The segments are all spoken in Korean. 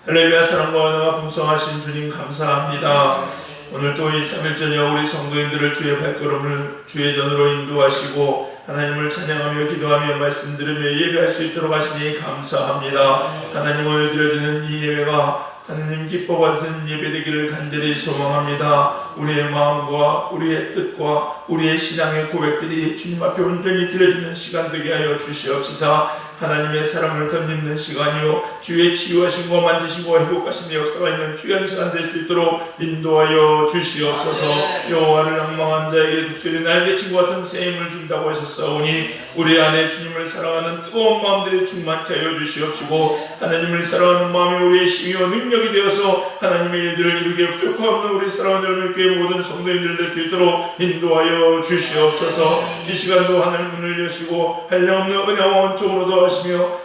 할렐루야. 사랑과 은혜가 풍성하신 주님 감사합니다. 오늘 또 이 3일 저녁 우리 성도님들을 주의 발걸음을 주의 전으로 인도하시고 하나님을 찬양하며 기도하며 말씀 들으며 예배할 수 있도록 하시니 감사합니다. 하나님 오늘 드려지는 이 예배가 하나님 기뻐 받으신 예배되기를 간절히 소망합니다. 우리의 마음과 우리의 뜻과 우리의 신앙의 고백들이 주님 앞에 온전히 드려지는 시간 되게 하여 주시옵소서. 하나님의 사랑을 덧입는 시간이요 주의 치유하심과 만지심과 회복하심의 역사가 있는 귀한 시간 될 수 있도록 인도하여 주시옵소서. 여호와를 낭망한 자에게 독수리 날개친과 같은 새 힘을 준다고 하셨사오니 우리 안에 주님을 사랑하는 뜨거운 마음들이 충만케 하여 주시옵시고 하나님을 사랑하는 마음이 우리의 힘이요 능력이 되어서 하나님의 일들을 이루게 부족함 없는 우리 사랑하는 열매교회 모든 성도님들 될 수 있도록 인도하여 주시옵소서. 이 시간도 하늘 문을 여시고 한량없는 은혜와 원총으로 더하시며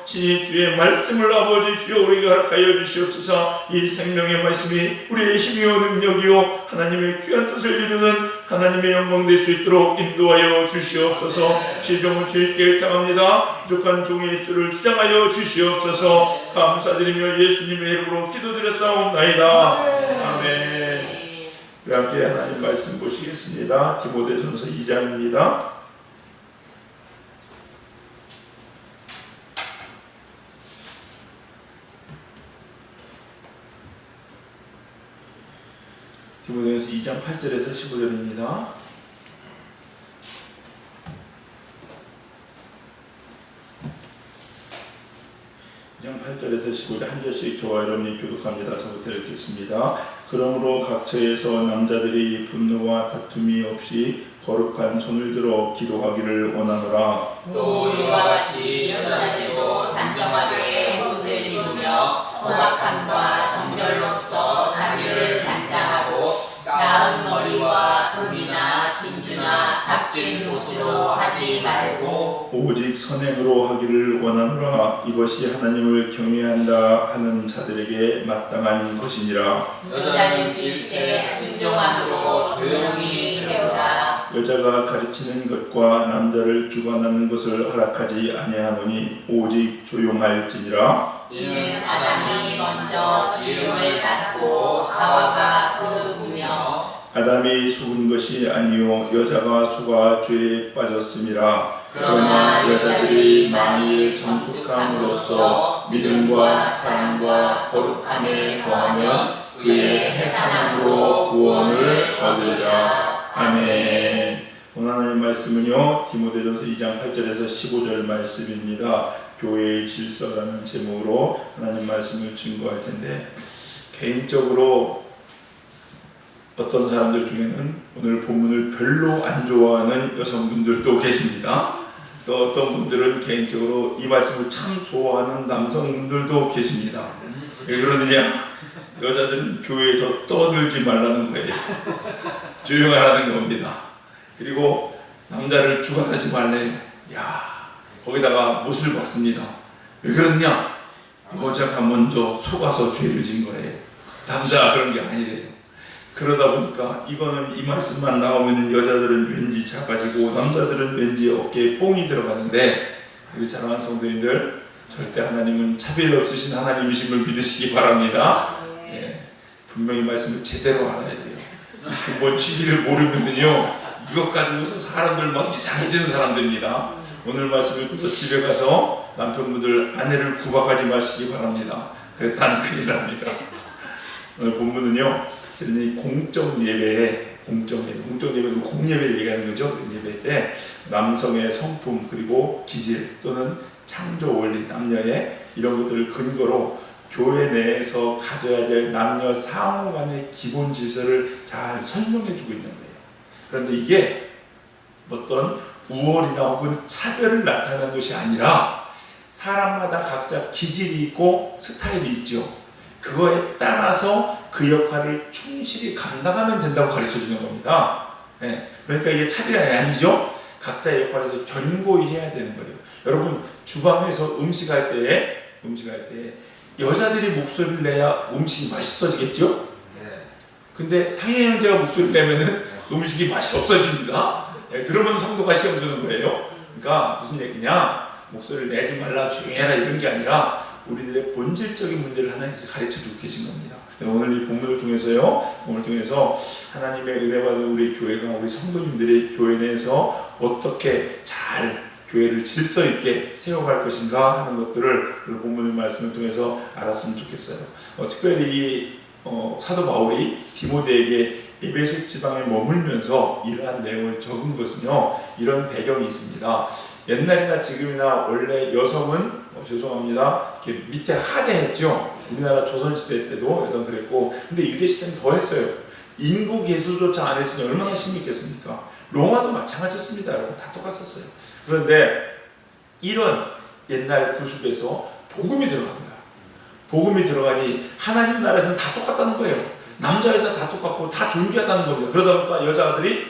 친히 주의 말씀을 아버지 주여 우리에게 허락하여 주시옵소서. 이 생명의 말씀이 우리의 힘이요 능력이요 하나님의 귀한 뜻을 이루는 하나님의 영광 될 수 있도록 인도하여 주시옵소서. 실종을 주님께 당합니다. 부족한 종의 입술을 주장하여 주시옵소서. 감사드리며 예수님의 이름으로 기도드렸사옵나이다. 아멘. 우리 함께 하나님 말씀 보시겠습니다. 디모데전서 2장입니다. 디모데전서 2장 8절에서 15절입니다. 2장 8절에서 15절 한 절씩 저와 여러분이 교독합니다. 저부터 읽겠습니다. 그러므로 각처에서 남자들이 분노와 다툼이 없이 거룩한 손을 들어 기도하기를 원하노라. 또 이와 같이 여자들도 단정하게 옷을 입으며 소박함과 정절로서 자기를 단장하고 나은 머리와 금이나 진주나 값진 옷으로 하지 말고 오직 선행으로 하기를 원하노라. 이것이 하나님을 경외한다 하는 자들에게 마땅한 것이니라. 여자는 일체 순종함으로 조용히 배우라. 여자가 가르치는 것과 남자를 주관하는 것을 허락하지 아니하노니 오직 조용할지니라. 이는 아담이 먼저 지음을 받고 하와가 그 후며 아담이 속은 것이 아니요 여자가 속아 죄에 빠졌음이라. 그러나 여자들이 만일 정숙함으로써 믿음과 사랑과 거룩함에 거하면 그의 해산함으로 구원을 얻으리라. 아멘. 오늘 하나님 말씀은요 디모데전서 2장 8절에서 15절 말씀입니다. 교회의 질서라는 제목으로 하나님 말씀을 증거할 텐데, 개인적으로 어떤 사람들 중에는 오늘 본문을 별로 안 좋아하는 여성분들도 계십니다. 또 어떤 분들은 개인적으로 이 말씀을 참 좋아하는 남성분들도 계십니다. 왜 그러느냐? 여자들은 교회에서 떠들지 말라는 거예요. 조용하라는 겁니다. 그리고 남자를 주관하지 말래요. 거기다가 못을 박습니다. 왜 그러냐? 여자가 먼저 속아서 죄를 진 거래요. 남자가 그런 게 아니래요. 그러다 보니까 이거는 이 말씀만 나오면 여자들은 왠지 작아지고 남자들은 왠지 어깨에 뽕이 들어가는데, 우리 사랑하는 성도님들, 절대 하나님은 차별 없으신 하나님이심을 믿으시기 바랍니다. 분명히 말씀을 제대로 알아야 돼요. 근본 진리를 모르면요 이것 가지고서 사람들 막 이상해지는 사람들입니다. 오늘 말씀을 듣고 집에 가서 남편분들 아내를 구박하지 마시기 바랍니다. 그랬다는 큰일 납니다. 오늘 본문은요 저는 공적 예배는 공예배를 얘기하는 거죠. 예배 때 남성의 성품 그리고 기질 또는 창조 원리 남녀의 이런 것들을 근거로 교회 내에서 가져야 될 남녀 상호 간의 기본 질서를 잘 설명해 주고 있는 거예요. 그런데 이게 어떤 우월이나 혹은 차별을 나타내는 것이 아니라 사람마다 각자 기질이 있고 스타일이 있죠. 그거에 따라서 그 역할을 충실히 감당하면 된다고 가르쳐 주는 겁니다. 그러니까 이게 차별이 아니죠. 각자의 역할에서 견고히 해야 되는 거예요. 여러분 주방에서 음식할 때 여자들이 목소리를 내야 음식이 맛있어지겠죠? 근데 상해 형제가 목소리를 내면은 음식이 맛이 없어집니다. 그러면 성도가 시험 드는 거예요. 그러니까 무슨 얘기냐? 목소리를 내지 말라 조용해라 이런 게 아니라 우리들의 본질적인 문제를 하나님께서 가르쳐주고 계신 겁니다. 오늘 이 본문을 통해서요, 오늘 통해서 하나님의 은혜 받은 우리 교회가, 우리 성도님들이 교회 내에서 어떻게 잘 교회를 질서 있게 세워갈 것인가 하는 것들을 오늘 본문의 말씀을 통해서 알았으면 좋겠어요. 특별히 이 사도 바울이 디모데에게 에베소 지방에 머물면서 이러한 내용을 적은 것은요, 이런 배경이 있습니다. 옛날이나 지금이나 원래 여성은 죄송합니다, 이렇게 밑에 하대했죠. 우리나라 조선시대 때도 여성 그랬고, 근데 유대시대는 더 했어요. 인구 계수조차 안 했으니 얼마나 심했겠습니까? 로마도 마찬가지였습니다. 여러분, 다 똑같았어요. 그런데 이런 옛날 구습에서 복음이 들어간 거야. 복음이 들어가니 하나님 나라에서는 다 똑같다는 거예요. 남자 여자 다 똑같고 다 존귀하다는 겁니다. 그러다 보니까 여자들이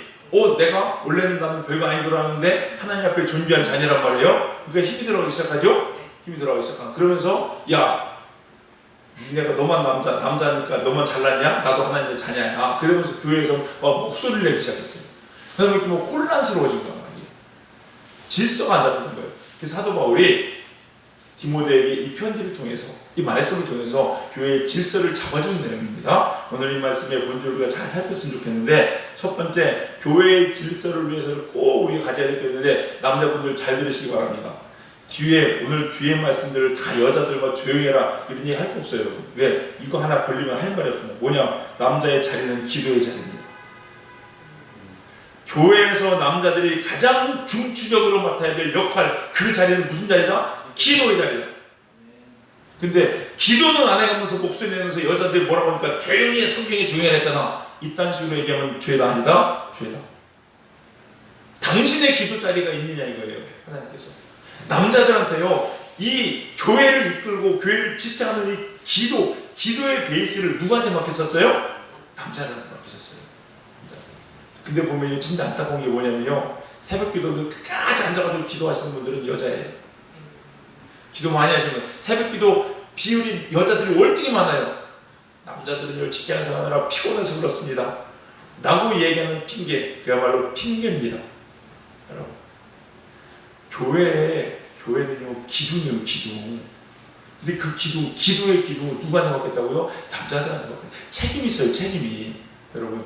내가 원래는 나는 별거 아닌 줄 알았는데 하나님 앞에 존귀한 자녀란 말이에요. 그러니까 힘이 들어가기 시작하죠. 힘이 들어가기 시작하고, 그러면서 야, 니네가 너만 남자니까 너만 잘났냐? 나도 하나님의 자녀야. 그러면서 교회에서 목소리를 내기 시작했어요. 그다음에 뭐 혼란스러워진 거야. 질서가 안 잡히는 거예요. 그래서 사도 바울이 디모데에게 이 편지를 통해서, 이 말씀을 통해서 교회의 질서를 잡아주는 내용입니다. 오늘 이 말씀의 본질을 우리가 잘 살폈으면 좋겠는데, 첫 번째, 교회의 질서를 위해서는 꼭 우리가 가져야 될 게 있는데, 남자분들 잘 들으시기 바랍니다. 오늘 뒤에 말씀들을 다 여자들과 조용히 해라 이런 얘기 할 거 없어요. 왜? 이거 하나 걸리면 할 말이 없습니다. 뭐냐? 남자의 자리는 기도의 자리입니다. 교회에서 남자들이 가장 중추적으로 맡아야 될 역할, 그 자리는 무슨 자리다? 기도의 자리다. 근데 기도는 안 해가면서 목소리 내면서 여자들이 뭐라고 하니까 조용히 해, 성경에 조용히 했잖아. 이딴 식으로 얘기하면 죄다 아니다? 죄다. 당신의 기도 자리가 있느냐 이거예요. 하나님께서 남자들한테요, 이 교회를 이끌고 교회를 지탱하는 이 기도의 베이스를 누구한테 맡겼었어요? 남자들한테 맡겼었어요. 근데 보면 진짜 안타까운 게 뭐냐면요, 새벽 기도도 끝까지 앉아가지고 기도하시는 분들은 여자예요. 기도 많이 하시면 새벽 기도 비율이 여자들이 월등히 많아요. 남자들은요, 직장에서 하느라 피곤해서 그렇습니다 라고 얘기하는 핑계, 그야말로 핑계입니다. 여러분, 교회는요, 기도네요, 기도. 근데 그 기도의 기도 누구한테 맡겼다고요? 남자들한테 맡겼어요. 책임이 있어요, 책임이. 여러분,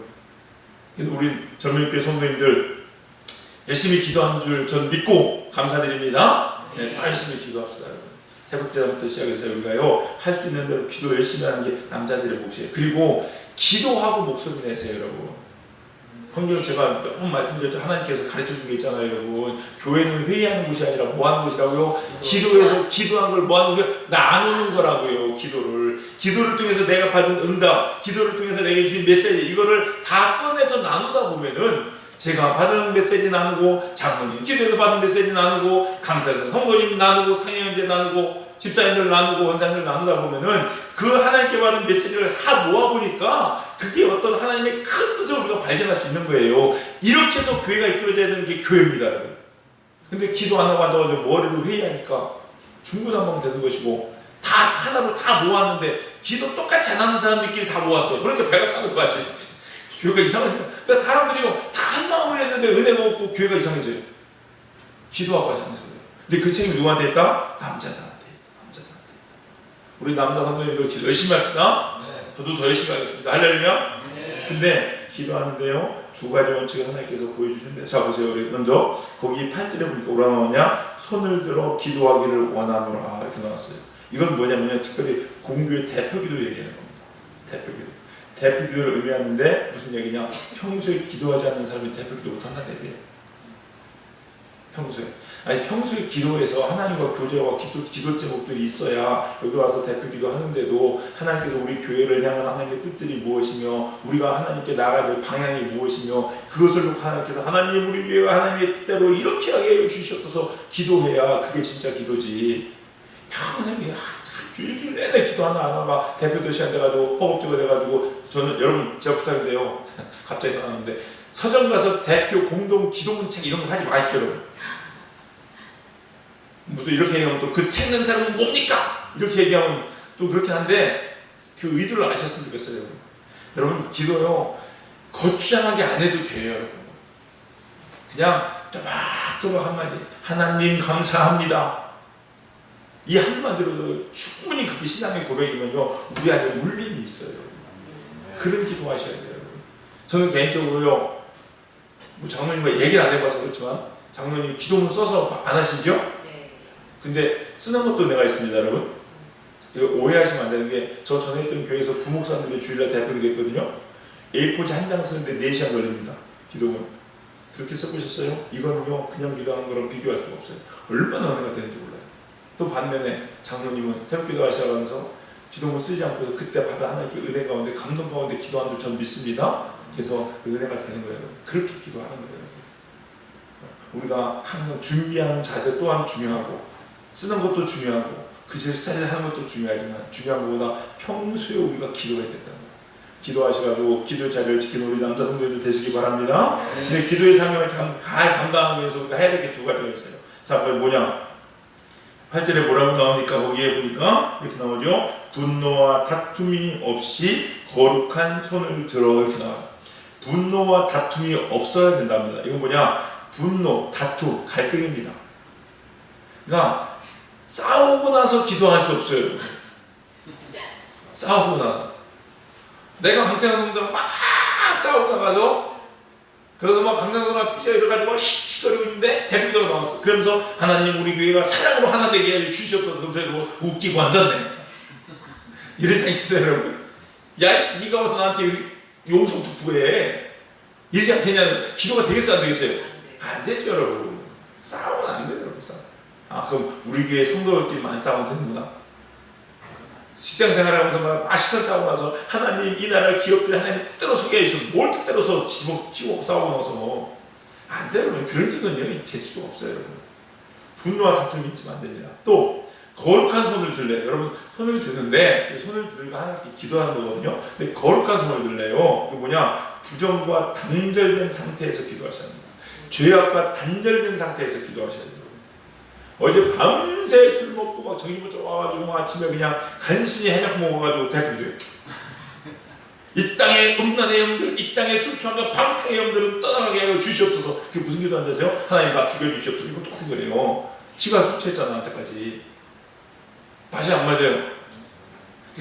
그래서 우리 젊은이교회 성도님들 열심히 기도한 줄 전 믿고 감사드립니다. 네, 더 열심히 기도합시다, 여러분. 새벽 기도부터 시작해서 우리가요, 할 수 있는 대로 기도 열심히 하는 게 남자들의 몫이에요. 그리고 기도하고 목소리 내세요, 여러분. 성경 제가 몇 번 말씀드렸죠. 하나님께서 가르쳐 준 게 있잖아요, 여러분. 교회는 회의하는 곳이 아니라 뭐 하는 곳이라고요? 기도해서 기도한 걸 뭐 하는 곳이요? 나누는 거라고요, 기도를 통해서 내가 받은 응답, 기도를 통해서 내게 주신 메시지, 이거를 다 꺼내서 나누다 보면은, 제가 받은 메시지 나누고, 장로님 기도해서 받은 메시지 나누고, 강사에서 성도님 나누고, 상해형제 나누고, 집사님들 나누고, 원사님들 나누다 보면은 그 하나님께 받은 메시지를 다 모아보니까 그게 어떤 하나님의 큰 뜻을 우리가 발견할 수 있는 거예요. 이렇게 해서 교회가 이끌어져야 되는 게 교회입니다, 여러분. 근데 기도 안 하고 앉아가지고 머리를 회의하니까 중구난방 되는 것이고, 다 하나로 다 모았는데 기도 똑같이 안 하는 사람들끼리 다 모았어요. 그러니까 배가 싸는 거지. 교회가 이상해져요. 그러니까 사람들이요, 다 한 마음을 했는데 은혜가 없고 교회가 이상해져요. 기도하고 하지 않아서. 근데 그 책임이 누구한테 있다? 남자들한테. 우리 남자 성도님들 기도 열심히 합시다. 네. 저도 더 열심히 하겠습니다. 할렐루야. 네. 근데 기도하는데요, 두 가지 원칙을 하나님께서 보여주시는데, 자 보세요. 우리 먼저 거기 8절에 보니까 뭐라 나오냐? 손을 들어 기도하기를 원하노라 이렇게 나왔어요. 이건 뭐냐면 특별히 공교의 대표기도 얘기하는 겁니다. 대표기도를 의미하는데 무슨 얘기냐? 평소에 기도하지 않는 사람이 대표기도 못한다는 얘기예요. 평소에 기도해서 하나님과 교제와 기도 제목들이 있어야 여기 와서 대표 기도하는데도 하나님께서 우리 교회를 향한 하나님의 뜻들이 무엇이며 우리가 하나님께 나아가야 될 방향이 무엇이며 그것을 놓고 하나님께서 하나님 우리 교회가 하나님의 뜻대로 이렇게 하게 해주시옵소서 기도해야 그게 진짜 기도지. 평생 일주일 내내 기도 하나 안 하다가 대표도 시간 돼가지고 허겁지겁 돼가지고 저는 여러분 제가 부탁인데요. 갑자기 나왔는데 서점 가서 대표 공동 기도문책 이런 거 하지 마십시오, 여러분. 무슨 이렇게 얘기하면 또 그 책 낸 사람은 뭡니까? 이렇게 얘기하면 좀 그렇긴 한데 그 의도를 아셨으면 좋겠어요, 여러분. 여러분 기도요 거추장하게 안 해도 돼요, 여러분. 그냥 또박또박 한마디 하나님 감사합니다. 이 한마디로도 충분히 그게 신앙의 고백이면요 우리 안에 울림이 있어요. 그런 기도하셔야 돼요. 저는 개인적으로요 뭐 장로님과 얘기를 안 해봐서 그렇지만 장로님 기도문 써서 안 하시죠? 네. 근데 쓰는 것도 내가 있습니다, 여러분. 이거 오해하시면 안 되는 게 저 전에 있던 교회에서 부목사님들이 주일날 대학교를 됐거든요. A4지 한 장 쓰는데 4시간 걸립니다. 기도문. 그렇게 써보셨어요? 이거는요 그냥 기도하는 거랑 비교할 수가 없어요. 얼마나 은혜가 되는지 몰라요. 또 반면에 장로님은 새벽 기도 하시면서 기도문 쓰지 않고 그때 받아 하나님께 은혜 가운데 감동 가운데 기도하는 줄 전 믿습니다. 그래서 그 은혜가 되는 거예요. 그렇게 기도하는 거예요. 우리가 항상 준비하는 자세 또한 중요하고 쓰는 것도 중요하고 그 질서를 하는 것도 중요하지만 중요한 것보다 평소에 우리가 기도해야 된다는 거예요. 기도하셔가지고 기도 자리를 지키는 우리 남자 성도들 되시기 바랍니다. 근데 기도의 사명을 잘 감당하기 위해서 우리가 해야 될 게 두 가지가 있어요. 자, 그게 뭐냐? 8절에 뭐라고 나오니까 거기에 보니까 이렇게 나오죠. 분노와 다툼이 없이 거룩한 손을 들어 이렇게 나와요. 분노와 다툼이 없어야 된답니다. 이건 뭐냐? 분노, 다툼, 갈등입니다. 그러니까 싸우고 나서 기도할 수 없어요. 싸우고 나서 내가 강태환 성도랑 막 싸우고 나가서 그래서 막 강태환 성도랑 삐져 이래가지고 막 씩씩거리고 있는데 대표기도가 나왔어. 그러면서 하나님 우리 교회가 사랑으로 하나 되게 주시옵소서. 그럼 저희도 웃기고 앉았네. 이러지 않겠어요 여러분? 야씨 니가 와서 나한테 용서 구해. 이러지 않겠냐. 기도가 되겠어요 안 되겠어요? 안 되죠 여러분. 싸우면 안 돼요 여러분. 아 그럼 우리 교회 성도들끼리만 싸우면 되는구나. 직장 생활하면서 막 시간 싸우고 나서 하나님 이 나라 기업들이 하나님 뜻대로 서게 해주셔서 뭘 뜻대로서 치고 싸우고 나서 안 돼요 여러분. 그런 기도는 될 수가 없어요 여러분. 분노와 다툼이 있으면 안 됩니다. 또 거룩한 손을 들래요. 여러분 손을 드는데 손을 들고 하나님께 기도하는 거거든요. 근데 거룩한 손을 들래요. 그 뭐냐? 부정과 단절된 상태에서 기도하셔야 합니다. 죄악과 단절된 상태에서 기도하셔야 돼요. 어제 밤새 술 먹고 막 정신 못 차려 와가지고 아침에 그냥 간신히 해장 먹어가지고 대표돼요. 이 땅의 음란의 영들, 이 땅의 술 취한과 방탕의 영들은 떠나가게 하여 주시옵소서. 그게 무슨 기도 안 되세요? 하나님 나 죽여주시옵소서. 이거 똑같은 거예요. 지가 술 취했잖아 한때까지. 맞아요 안 맞아요?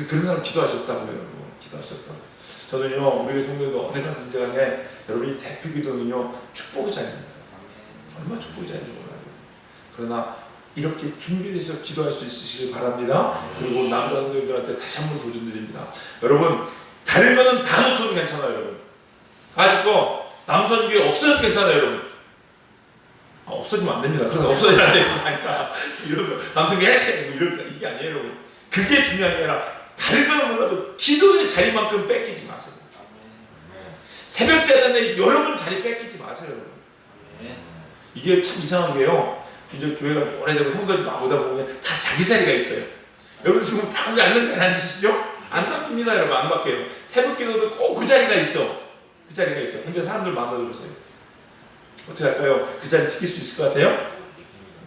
그런 사람 기도하셨다고요. 기도하셨다고. 저는요 우리 성도들도 어느 가든지 간에 여러분이 대표 기도는요 축복의 자리입니다. 얼마나 축복의 자리인지 몰라요. 그러나 이렇게 준비돼서 기도할 수 있으시길 바랍니다. 그리고 남자 성도들한테 다시 한번 도전드립니다. 여러분 다르면은 다 놓쳐도 괜찮아요 여러분. 아직도 남선교회 없어도 괜찮아요 여러분. 없어지면 안 됩니다. 그래서 없어져야 되는 거 아니라 이러면서 남성교회 해체 이게 아니에요 여러분. 그게 중요한 게 아니라 다르면 몰라도 기도의 자리만큼 뺏기지 마세요. 새벽 자단에 여러분 자리 뺏기지 마세요 여러분. 이게 참 이상한 게요. 이제 교회가 오래되고 성도들이 막 오다 보면 다 자기 자리가 있어요. 여러분 지금 다 거기 앉는 자리 앉으시죠? 안 바뀝니다 여러분. 안 바뀌어요. 새벽 기도도 꼭 그 자리가 있어. 그 자리가 있어. 근데 사람들 만나보세요. 어떻게 할까요? 그 자리 지킬 수 있을 것 같아요?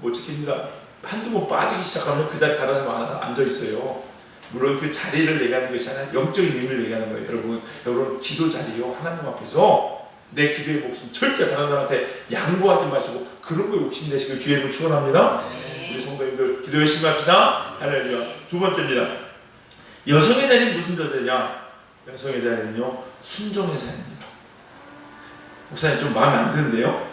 못 지킵니다. 한두 번 빠지기 시작하면 그 자리 다른 사람 앉아 있어요. 물론 그 자리를 얘기하는 것이 아니라 영적인 의미를 얘기하는 거예요. 여러분 기도 자리요. 하나님 앞에서 내 기도의 목숨 절대 다른 사람한테 양보하지 마시고 그런 거 욕심내시길 주의 이름으로 축원합니다. 우리 성도님들 기도 열심히 합시다. 할렐루야. 두 번째입니다. 여성의 자리는 무슨 자세냐? 여성의 자리는요 순종의 자리입니다. 목사님 좀 마음에 안 드는데요?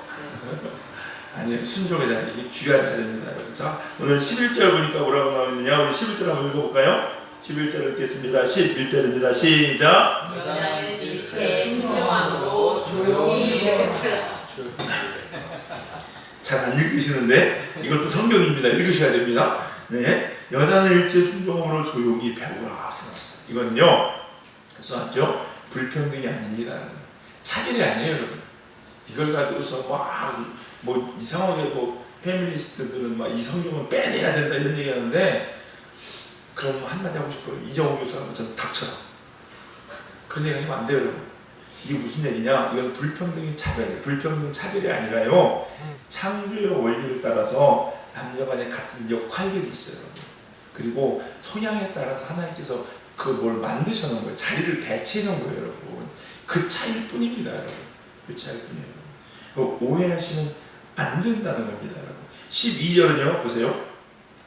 아니에요. 순종의 자리. 이게 귀한 자리입니다. 자, 오늘 11절 보니까 뭐라고 나와있느냐? 우리 11절 한번 읽어볼까요? 11절 읽겠습니다. 11절입니다. 시작. 여자는 일체 순종함으로 조용히 배우라. 잘 안 읽으시는데 이것도 성경입니다. 읽으셔야 됩니다. 네, 여자는 일체 순종함으로 조용히 배우라. 이거는요, 그래서 불평등이 아닙니다. 차별이 아니에요, 여러분. 이걸 가지고서 뭐 이상하게 뭐 페미니스트들은 막 이 성경은 빼내야 된다 이런 얘기하는데 그럼 한마디 하고 싶어요. 이정호 교수하고 전 닥쳐라. 그런 얘기 하시면 안 돼요, 여러분. 이게 무슨 얘기냐? 이건 불평등이 불평등 차별이 아니라요. 창조의 원리를 따라서 남녀간에 같은 역할들이 있어요. 그리고 성향에 따라서 하나님께서 그 뭘 만드셔놓은 거예요. 자리를 배치해 놓은 거예요, 여러분. 그 차이일 뿐입니다, 여러분. 그 차이일 뿐이에요. 오해하시면 안 된다는 겁니다, 여러분. 12절은요, 보세요.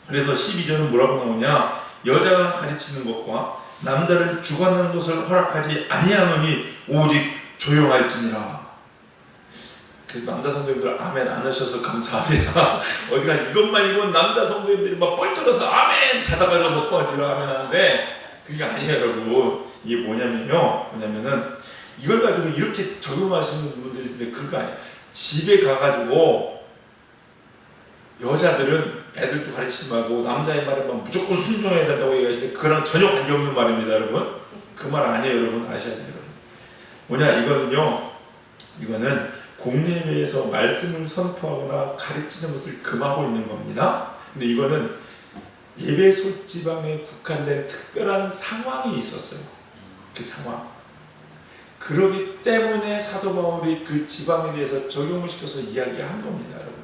그래서 12절은 뭐라고 나오냐? 여자가 가르치는 것과 남자를 주관하는 것을 허락하지 아니하노니 오직 조용할지니라. 그래서 남자 성도님들 아멘 안 하셔서 감사합니다. 어디가 이것만 읽으면 남자 성도님들이 막 뻘떡어서 아멘 자다가 먹고 이러 아멘 하는데 그게 아니에요 여러분. 이게 뭐냐면은 이걸 가지고 이렇게 적용하시는 분들이 있는데 그거 아니에요. 집에 가가지고 여자들은 애들도 가르치지 말고 남자의 말에만 무조건 순종해야 된다고 얘기하시는데 그거랑 전혀 관계없는 말입니다 여러분. 그 말 아니에요 여러분. 아셔야 돼요 여러분. 뭐냐 이거는 공예회에서 말씀을 선포하거나 가르치는 것을 금하고 있는 겁니다. 근데 이거는 예배소 지방에 국한된 특별한 상황이 있었어요. 그 상황. 그러기 때문에 사도 바울이 그 지방에 대해서 적용을 시켜서 이야기한 겁니다, 여러분.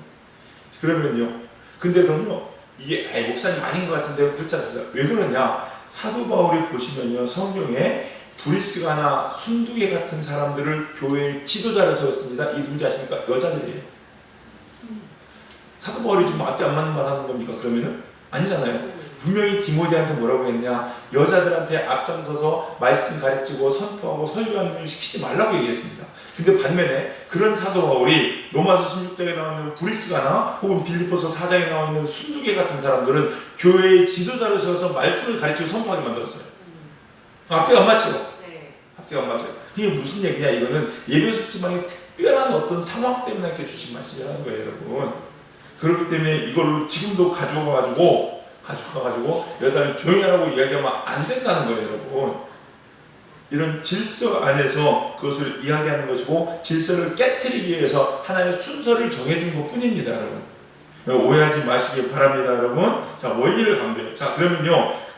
그러면요. 근데 그럼요. 이게 목사님 아닌 것 같은데 그렇지 않습니다. 왜 그러냐? 사도 바울이 보시면요. 성경에 브리스가나 순두개 같은 사람들을 교회의 지도자로 세웠습니다. 이 누군지 아십니까? 여자들이에요. 사도 바울이 지금 앞뒤 안 맞는 말 하는 겁니까? 그러면은? 아니잖아요. 분명히 디모데한테 뭐라고 했냐? 여자들한테 앞장서서 말씀 가르치고 선포하고 설교하는 일 시키지 말라고 얘기했습니다. 근데 반면에 그런 사도 바울이 로마서 16장에 나오는 브리스가나 혹은 빌립보서 4장에 나와 있는 순두개 같은 사람들은 교회의 지도자로 세워서 말씀을 가르치고 선포하게 만들었어요. 앞뒤가 안 맞죠? 앞뒤가 안 맞죠? 그게 무슨 얘기냐? 이거는 예배소 지방의 특별한 어떤 상황 때문에 이렇게 주신 말씀이라는 거예요, 여러분. 그렇기 때문에 이걸로 지금도 가져가가지고 여자를 조용히 하라고 이야기하면 안 된다는 거예요, 여러분. 이런 질서 안에서 그것을 이야기하는 것이고 질서를 깨트리기 위해서 하나의 순서를 정해준 것 뿐입니다, 여러분. 오해하지 마시길 바랍니다, 여러분. 자, 원리를 강조해요. 자,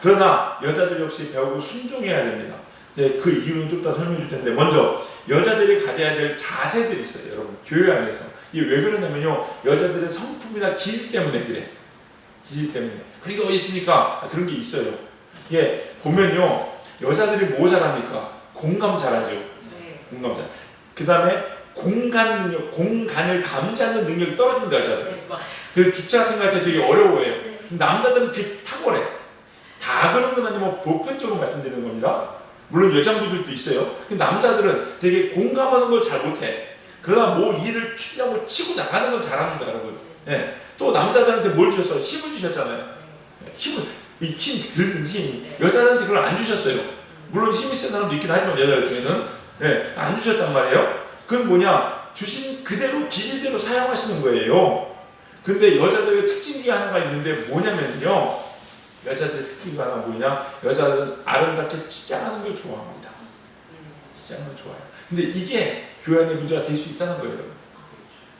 그러나 여자들 역시 배우고 순종해야 됩니다. 그 이유는 좀 더 설명해 줄 텐데, 먼저 여자들이 가져야 될 자세들이 있어요, 여러분. 교회 안에서. 이게 왜 그러냐면요, 여자들의 성품이나 기질 때문에 그래. 기질 때문에. 그런 게 어디 있습니까? 그런 게 있어요. 이게 보면요, 여자들이 뭐 잘합니까? 공감 잘하죠. 공감 잘. 그 다음에 공간 능력, 공간을 감지하는 능력이 떨어집니다, 여자들. 그래서 주차 같은 거 할 때 되게 어려워해요. 남자들은 되게 탁월해. 다 그런 건 아니면 보편적으로 말씀드리는 겁니다. 물론 여장부들도 있어요. 근데 남자들은 되게 공감하는 걸 잘 못해. 그러나 뭐 일을 추진하고 치고 나가는 건 잘합니다, 여러분. 예. 또 남자들한테 뭘 주셨어요? 힘을 주셨잖아요. 힘을, 들는 힘. 여자들한테 그걸 안 주셨어요. 물론 힘이 센 사람도 있긴 하지만 여자들 중에는 안 주셨단 말이에요. 그건 뭐냐? 주신 그대로 기질대로 사용하시는 거예요. 근데 여자들의 특징이 하나가 있는데 뭐냐면요. 여자들의 특징이 하나가 뭐냐? 여자들은 아름답게 치장하는 걸 좋아합니다. 치장하는 걸 좋아해요. 근데 이게 교회 안에 문제가 될 수 있다는 거예요.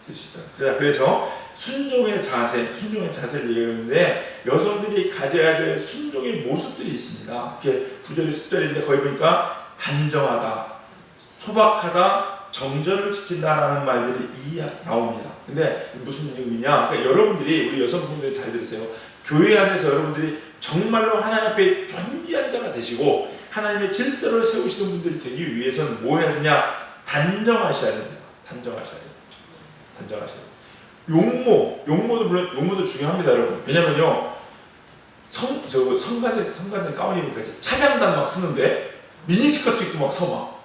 될 수 있다. 그래서 순종의 자세를 얘기하는데 여성들이 가져야 될 순종의 모습들이 있습니다. 이게 9절, 10절인데 거기 보니까 단정하다, 소박하다, 정절을 지킨다라는 말들이 나옵니다. 근데 무슨 의미냐? 그러니까 여러분들이, 우리 여성분들이 잘 들으세요. 교회 안에서 여러분들이 정말로 하나님 앞에 존귀한 자가 되시고 하나님의 질서를 세우시는 분들이 되기 위해서는 뭐 해야 되냐? 단정하셔야 됩니다. 단정하셔야 돼요. 용모도 물론 용모도 중요합니다, 여러분. 왜냐면요, 성가대 가운 입으니까 찬양단 막 쓰는데 미니스커트 입고 막 서막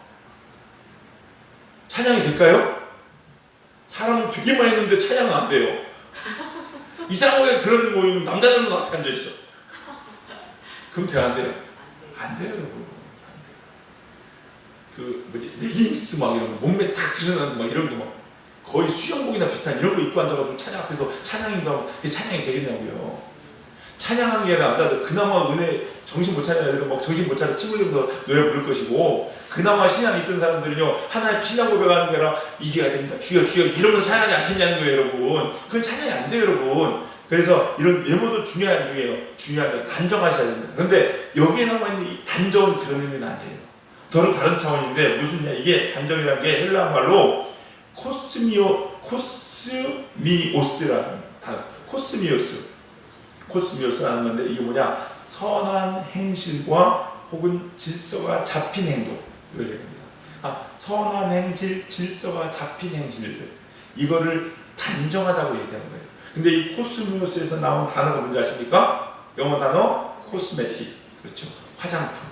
찬양이 될까요? 사람은 되게 많이 있는데 찬양은 안 돼요. 이상하게 그런 모임 남자들은 앞에 앉아 있어. 그럼 돼요, 안 돼요? 안 돼요, 여러분. 레깅스 막 이런 거, 몸매 탁 드러나는 막 이런 거 막 거의 수영복이나 비슷한 이런 거 입고 앉아가지고 찬양 앞에서 찬양인가 하면 그게 찬양이 되겠냐고요. 찬양하는 게 아니라 그나마 은혜 정신 못 차리는 애들은 막 정신 못 차려 침 흘리면서 노래 부를 것이고, 그나마 신앙이 있던 사람들은요, 하나의 신앙 고백하는 게 아니라 이게 해야 됩니다. 주여 이러면서 찬양하지 않겠냐는 거예요, 여러분. 그건 찬양이 안 돼요, 여러분. 그래서 이런 외모도 중요한데 단정하셔야 됩니다. 그런데 여기에 남아있는 이 단정은 그런 의미는 아니에요. 다른 차원인데 무슨냐? 이게 단정이라는 게 헬라어 말로 코스미오스라는 단어, 코스미오스라는 건데 이게 뭐냐? 선한 행실과 혹은 질서가 잡힌 행동, 이걸 얘기합니다. 선한 행실, 질서가 잡힌 행실들, 이거를 단정하다고 얘기하는 거예요. 근데 이 코스모스에서 나온 단어가 뭔지 아십니까? 영어 단어 코스메틱. 그렇죠. 화장품.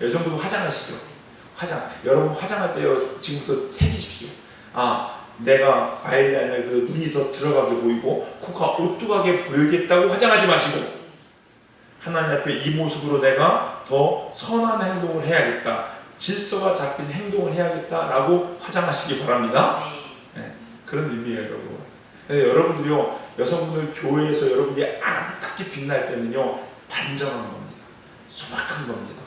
여성분도 화장하시죠? 여러분 화장할 때요, 지금부터 새기십시오. 내가 아이라이너 그 눈이 더 들어가게 보이고 코가 오뚜하게 보이겠다고 화장하지 마시고, 하나님 앞에 이 모습으로 내가 더 선한 행동을 해야겠다, 질서가 잡힌 행동을 해야겠다라고 화장하시기 바랍니다. 네, 그런 의미예요, 여러분. 여러분들이요, 여성분들 교회에서 여러분들이 아름답게 빛날 때는요, 단정한 겁니다. 소박한 겁니다.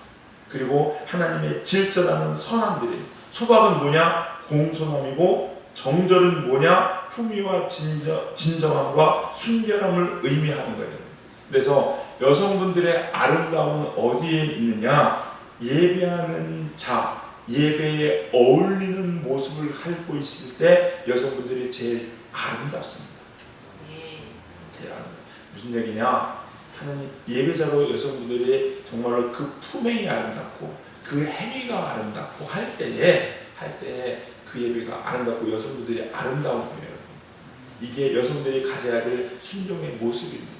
그리고 하나님의 질서라는 선함들이, 소박은 뭐냐? 공손함이고, 정절은 뭐냐? 품위와 진정함과 순결함을 의미하는 거예요. 그래서 여성분들의 아름다움은 어디에 있느냐? 예배하는 자, 예배에 어울리는 모습을 하고 있을 때 여성분들이 제일 아름답습니다. 제일 아름답습니다. 무슨 얘기냐? 하나님 예배자로 여성분들이 정말로 그 품행이 아름답고 그 행위가 아름답고 할 때에 그 예배가 아름답고 여성분들이 아름다운 거예요. 이게 여성들이 가져야 될 순종의 모습입니다.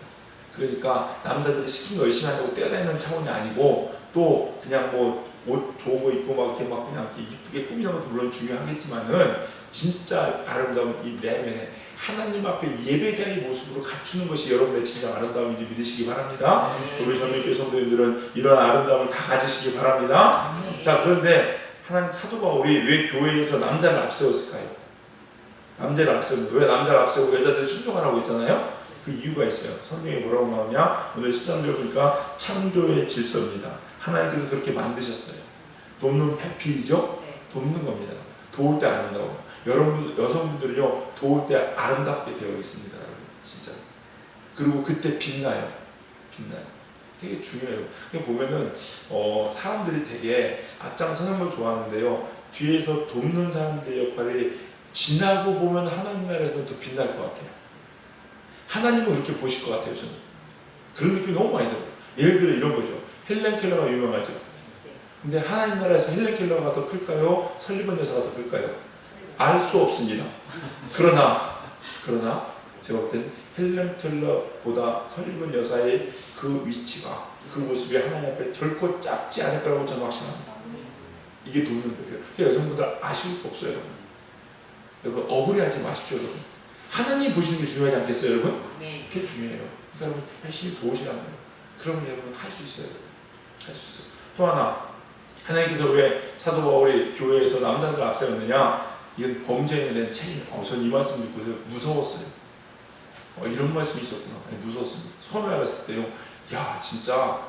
그러니까 남자들이 시킨 거 열심히 한다고 떼어다니는 차원이 아니고, 또 그냥 뭐 옷 좋은 거 입고 막 이렇게 이쁘게 꾸미는 것도 물론 중요하겠지만은, 진짜 아름다운 이 내면에 하나님 앞에 예배자의 모습으로 갖추는 것이 여러분의 진짜 아름다움인지 믿으시기 바랍니다. 우리 전민교회 성도님들은 이런 아름다움을 다 가지시기 바랍니다. 자, 그런데 하나님 사도 바울이 왜 교회에서 남자를 앞세웠을까요? 남자를 앞세우고, 왜 남자를 앞세우고 여자들 순종하라고 했잖아요. 그 이유가 있어요. 성경에 뭐라고 나오냐? 오늘 13절 보니까 창조의 질서입니다. 하나님께서 그렇게 만드셨어요. 돕는 배필이죠? 돕는 겁니다. 도울 때 아름다워. 여러분 여성분들은요, 도울 때 아름답게 되어 있습니다. 여러분, 진짜. 그리고 그때 빛나요. 되게 중요해요. 보면은 사람들이 되게 앞장서는 걸 좋아하는데요, 뒤에서 돕는 사람들의 역할이 지나고 보면 하나님 나라에서는 더 빛날 것 같아요. 하나님은 그렇게 보실 것 같아요. 저는 그런 느낌이 너무 많이 들어요. 예를 들어 이런 거죠. 헬렌 켈러가 유명하죠. 근데 하나님 나라에서 헬렌 켈러가 더 클까요? 설리번 여사가 더 클까요? 알 수 없습니다. 그러나 제가 볼 땐 헬렌 켈러보다 설리번 여사의 그 위치가, 그 모습이 하나님 앞에 결코 작지 않을 거라고 저는 확신합니다. 이게 돕는 거예요. 그러니까 여성분들 아쉬울 거 없어요. 여러분 억울해하지 마십시오. 여러분 하나님 보시는 게 중요하지 않겠어요, 여러분? 그게 중요해요. 그러니까 여러분 열심히 도우시라는 거예요. 그러면 여러분 할 수 있어요. 할 수 있어요. 또 하나, 하나님께서 왜 사도 바울이 교회에서 남자들을 앞세웠느냐? 이건 범죄에 대한 책임. 전 이 말씀 듣고 무서웠어요. 이런 말씀이 있었구나. 무서웠습니다. 처음에 알았을 때요, 야 진짜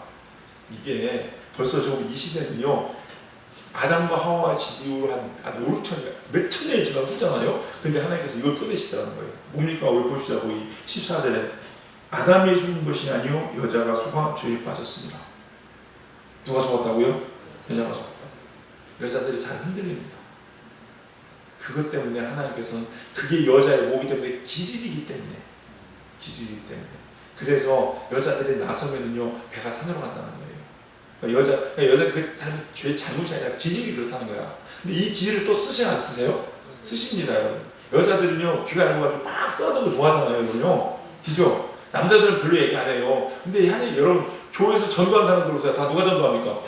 이게 벌써 이 시대는요, 아담과 하와 지디로 한 5, 6천, 몇천 년이 지나고 있잖아요. 근데 하나님께서 이걸 꺼내시더라는 거예요. 뭡니까? 우리 봅시다. 거기 14절에 아담이 속은 것이 아니요 여자가 속아 죄에 빠졌습니다. 누가 속았다고요? 여자가 속았다. 여자들이 잘 흔들립니다. 그것 때문에 하나님께서는, 그게 여자의 모기 때문에 기질이기 때문에 그래서 여자들이 나서면은요 배가 산으로 간다는 거예요. 그러니까 여자 그 사람이 죄 잘못이 아니라 기질이 그렇다는 거야. 근데 이 기질을 또 쓰시나 안 쓰세요? 쓰십니다, 여러분. 여자들은요 귀가 얇아가지고 막 떠드는 거 좋아하잖아요, 여러분요. 그죠? 남자들은 별로 얘기 안 해요. 근데 여러분 교회에서 전도한 사람들 보세요. 다 누가 전도합니까?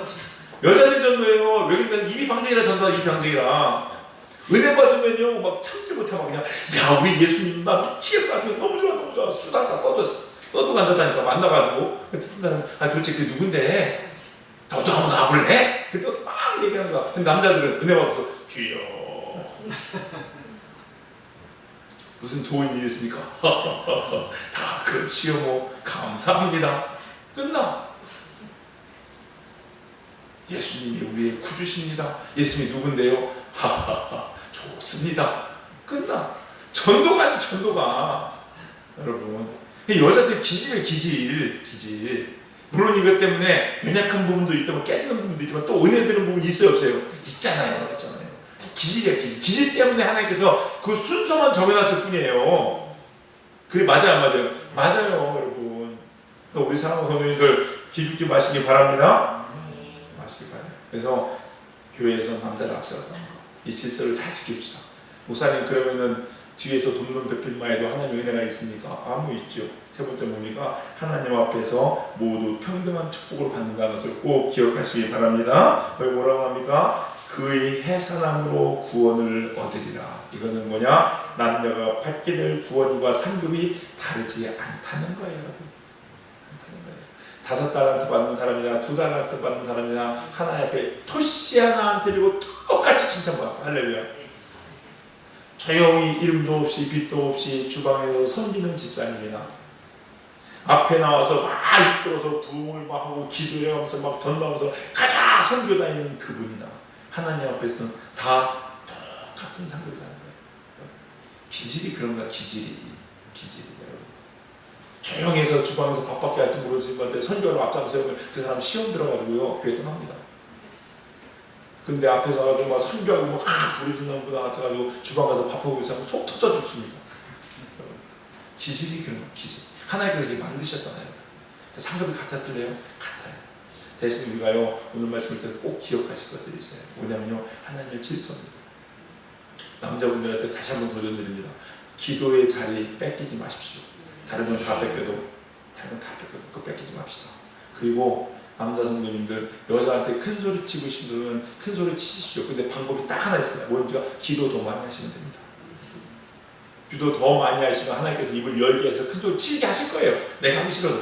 여자들이 전도해요. 왜냐면 입이 방정이라 전도하는, 입이 방정이라. 은혜 받으면요 막 참지 못하고 그냥, 야 우리 예수님 나 미치겠어, 너무 좋아 수다가 떠도 앉았다니까. 만나가지고 듣는 사람, 도대체 그게 누군데? 너도 한번 와볼래? 그때 막 얘기하는 거야. 근데 남자들은 은혜 받아서 주여 무슨 좋은 일이 있습니까? 다 그렇지요, 뭐 감사합니다. 끝나. 예수님이 우리의 구주십니다. 예수님이 누군데요? 하하하 좋습니다. 끝나. 전도가. 여러분 여자들 기질. 물론 이것 때문에 연약한 부분도 있다면 깨지는 부분도 있지만 또 은혜 되는 부분이 있어요, 없어요? 있잖아요. 기질이야. 기질 때문에 하나님께서 그 순서만 정해놨을 뿐이에요. 그게 맞아요, 안 맞아요? 맞아요, 여러분. 우리 사랑하는 성도님들 기죽지 마시기 바랍니다. 마시기 바랍니다. 그래서 교회에서 남자를 앞세웠다는 거, 이 질서를 잘 지킵시다. 목사님 그러면은 뒤에서 돕는 베풀만 해도 하나님의 은혜가 있습니까? 아무 있죠. 세 번째 뭡니까? 하나님 앞에서 모두 평등한 축복을 받는다는 것을 꼭 기억하시기 바랍니다. 거기 뭐라고 합니까? 그의 해산함으로 구원을 얻으리라. 이거는 뭐냐? 남녀가 받게 될 구원과 상급이 다르지 않다는 거예요. 5달란트 받는 사람이나 2달란트 받는 사람이나 하나님 앞에 토시 하나 안 드리고 똑같이 칭찬받았어. 할렐루야. 조용히 이름도 없이 빛도 없이 주방에서 섬기는 집사님이나 앞에 나와서 막 이끌어서 부흥을 막 하고 기도하면서 막 전도하면서 가자 선교 다니는 그분이나 하나님 앞에서는 다 똑같은 상급이라는 거예요. 기질이 그런가? 기질이 여러분. 조용해서 주방에서 밥밖에 할지 모르지만 선교를 앞장 세우면 그 사람 시험 들어가지고요 교회 떠납니다. 근데 앞에서 가지고 막 선교하고 막 부르짖는 분들 같아가지고 주방 가서 밥하고 있으면 속 터져 죽습니다. 기질이 그런 거예요. 기질. 하나님께서 이렇게 만드셨잖아요. 상급이 같았을래요? 같아요. 대신 우리가요 오늘 말씀을 때 꼭 기억하실 것들이 있어요. 뭐냐면요 하나님의 질서입니다. 남자분들한테 다시 한번 도전드립니다. 기도의 자리 뺏기지 마십시오. 다른 건 다 뺏겨도 그거 뺏기지 맙시다. 그리고 남자 성도님들 여자한테 큰 소리 치고 싶으면 큰 소리 치십시오. 근데 방법이 딱 하나 있습니다. 뭐입니까? 기도 더 많이 하시면 됩니다. 기도 더 많이 하시면 하나님께서 입을 열게 해서 큰 소리 치게 하실 거예요. 내가 하기 싫어도.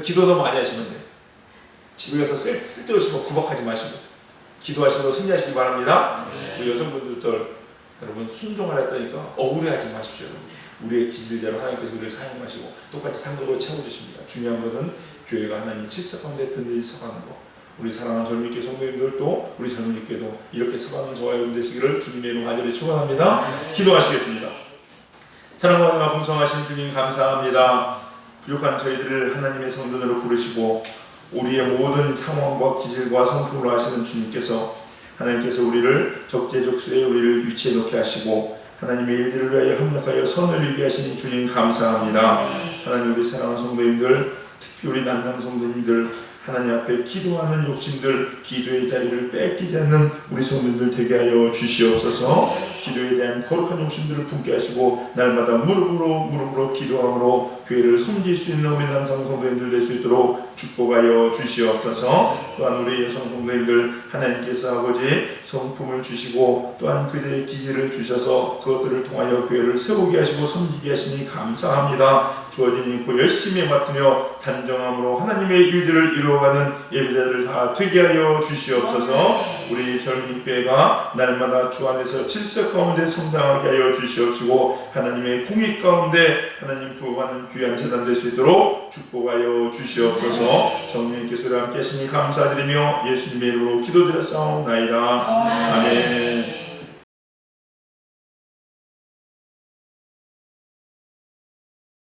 기도 더 많이 하시면 돼요. 집에 가서 쓸데없이 구박하지 마시고 기도하시고 승리하시기 바랍니다. 우리 여성분들도 여러분 순종하라 했다니까 억울해하지 마십시오. 우리의 기질대로 하나님께서 우리를 사용하시고 똑같이 상급으로 채워주십니다. 중요한 것은 교회가 하나님의 질서 가운데 든든히 서가는 것. 우리 사랑하는 젊은이께 성도님들도 우리 젊은이께도 이렇게 서가는 저와 여러분 되시기를 주님의 이름 간절히 축원합니다. 기도하시겠습니다. 사랑과 은혜가 풍성하신 주님 감사합니다. 부족한 저희들을 하나님의 성전으로 부르시고 우리의 모든 상황과 기질과 성품으로 하시는 주님께서 하나님께서 우리를 적재적소에 우리를 위치해 놓게 하시고 하나님의 일들을 위하여 협력하여 선을 이루게 하시는 주님 감사합니다. 하나님 우리 사랑하는 성도님들 특히 우리 난장 성도님들 하나님 앞에 기도하는 욕심들 기도의 자리를 뺏기지 않는 우리 성도님들 되게 하여 주시옵소서. 기도에 대한 거룩한 욕심들을 품게 하시고 날마다 무릎으로 기도함으로 교회를 섬길 수 있는 우리 남성 성도님들 될 수 있도록 축복하여 주시옵소서. 또한 우리 여성 성도님들 하나님께서 아버지 성품을 주시고 또한 그들의 기질을 주셔서 그것들을 통하여 교회를 세우게 하시고 섬기게 하시니 감사합니다. 주어진 인고 열심히 맡으며 단정함으로 하나님의 일들을 이루어가는 예배자들을 다 되게 하여 주시옵소서. 우리 젊은 교회가 날마다 주 안에서 질서 가운데 성장하게 하여 주시옵시고 하나님의 공의 가운데 하나님 부어가는 귀한 재단 될 수 있도록 축복하여 주시옵소서. 성령님께서 우리와 함께 하시니 감사드리며 예수님의 이름으로 기도드렸사옵나이다. 아멘.